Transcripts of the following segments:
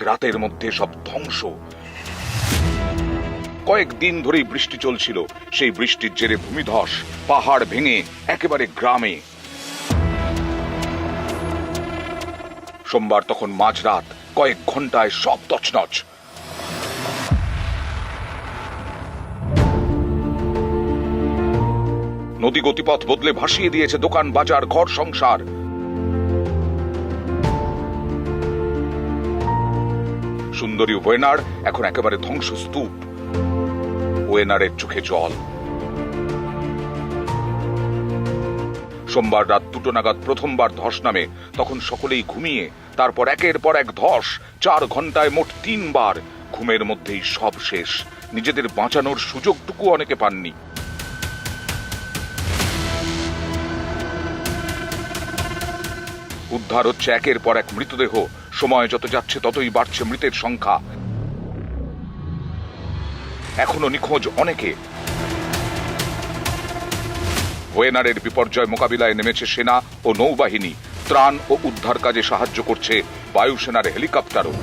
রাতের মধ্যে সব ধ্বংস। কয়েকদিন ধরেই বৃষ্টি চলছিল, সেই বৃষ্টির জেরে ভূমিধস, পাহাড় ভেঙে একেবারে গ্রামে। সোমবার তখন মাঝরাত, কয়েক ঘন্টায় সব তছনছ। নদী গতিপথ বদলে ভাসিয়ে দিয়েছে দোকান, বাজার, ঘর সংসার। সুন্দরী ওয়েনার এখন একেবারে ধ্বংসস্তূপ। ওয়েনারের চোখে জল। সোমবার রাত 2টো নাগাদ প্রথমবার ধস নামে, তখন সকলেই ঘুমিয়ে। তারপর একের পর এক ধস, 4 ঘন্টায় মোট 3 বার। ঘুমের মধ্যেই সব শেষ, নিজেদের বাঁচানোর সুযোগটুকু অনেকে পাননি। উদ্ধার হচ্ছে একের পর এক মৃতদেহ। সময় যত যাচ্ছে ততই বাড়ছে মৃতের সংখ্যা। এখনো নিখোঁজ অনেকে। ওয়েনারের বিপর্যয় মোকাবিলায় নেমেছে সেনা ও নৌবাহিনী। ত্রাণ ও উদ্ধার কাজে সাহায্য করছে বায়ুসেনার হেলিকপ্টারও।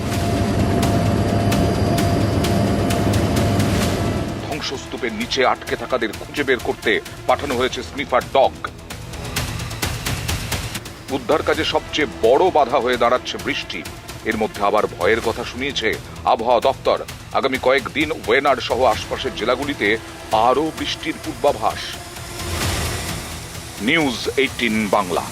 ধ্বংসস্তূপের নিচে আটকে থাকাদের খুঁজে বের করতে পাঠানো হয়েছে স্নিফার ডগ। উদ্ধার কাজে সবচেয়ে বড় বাধা হয়ে দাঁড়াচ্ছে বৃষ্টি। এর মধ্যে আবার ভয়ের কথা শুনিয়েছে আবহাওয়া দপ্তর। আগামী কয়েকদিন ওয়েনার সহ আশপাশের জেলাগুলিতে আরও বৃষ্টির পূর্বাভাস। নিউজ 18 বাংলা।